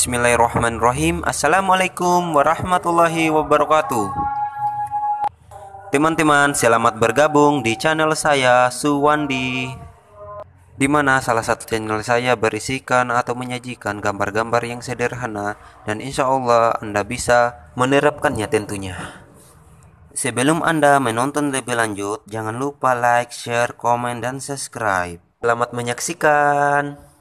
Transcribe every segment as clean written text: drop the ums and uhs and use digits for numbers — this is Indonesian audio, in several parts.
Bismillahirrahmanirrahim. Assalamualaikum warahmatullahi wabarakatuh. Teman-teman, selamat bergabung di channel saya, Suwandi, di mana salah satu channel saya berisikan atau menyajikan gambar-gambar yang sederhana dan insya Allah Anda bisa menerapkannya tentunya. Sebelum Anda menonton lebih lanjut, jangan lupa like, share, komen, dan subscribe. Selamat menyaksikan.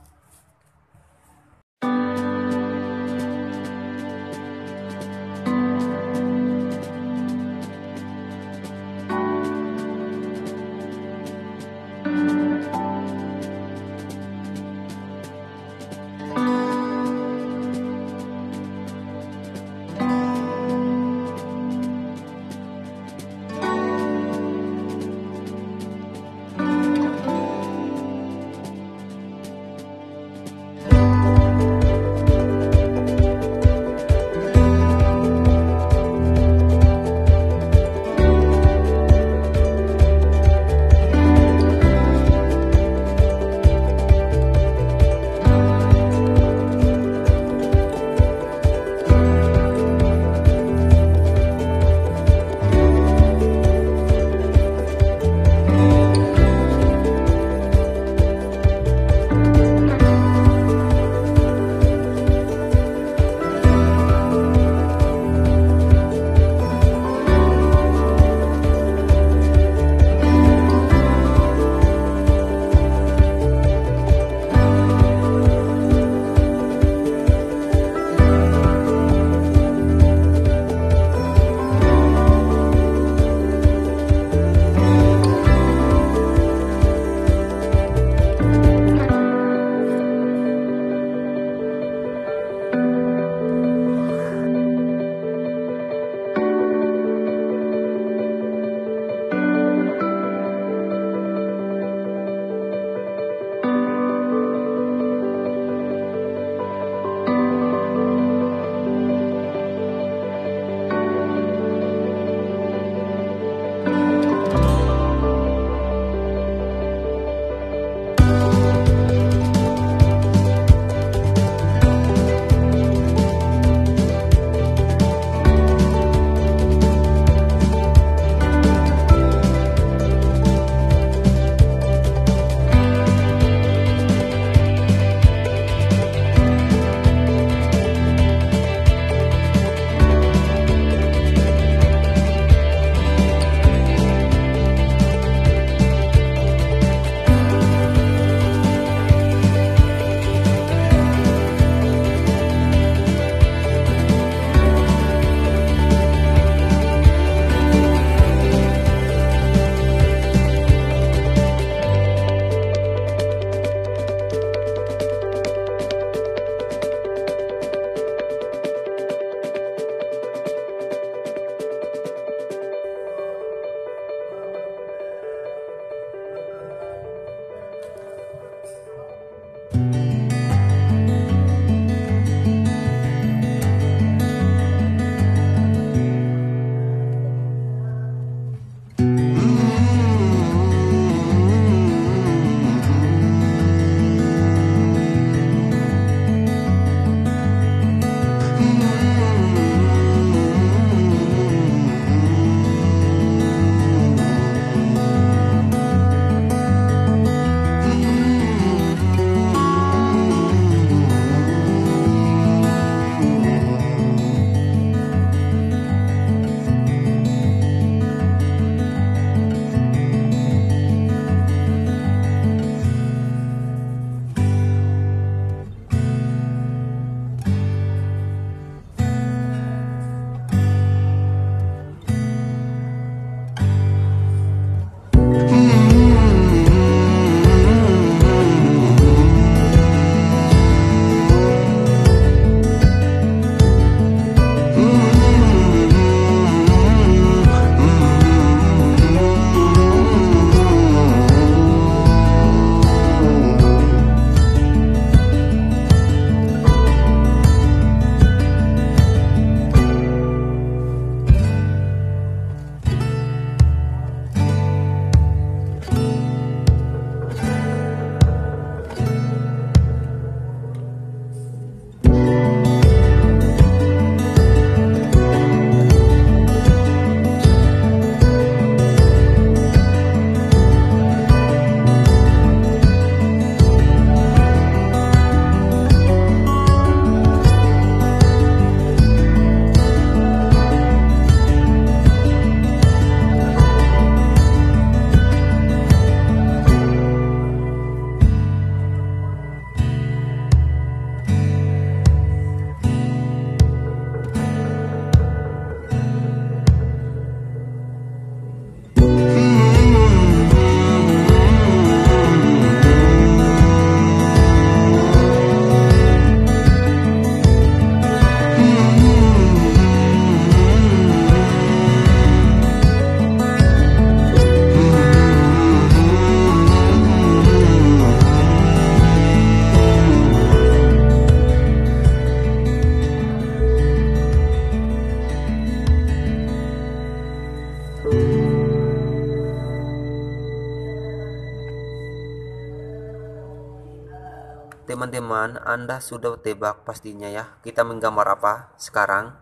teman-teman, Anda sudah tebak pastinya ya, kita menggambar apa sekarang?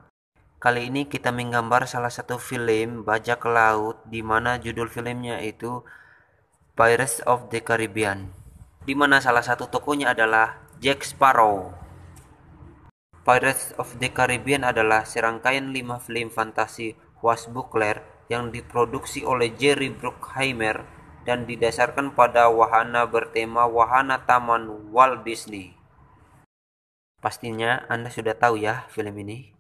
Kali ini kita menggambar salah satu film bajak laut di mana judul filmnya itu Pirates of the Caribbean, di mana salah satu tokohnya adalah Jack Sparrow. Pirates of the Caribbean adalah serangkaian 5 film fantasi Swashbuckler yang diproduksi oleh Jerry Bruckheimer dan didasarkan pada wahana bertema wahana taman Walt Disney. Pastinya Anda sudah tahu ya film ini.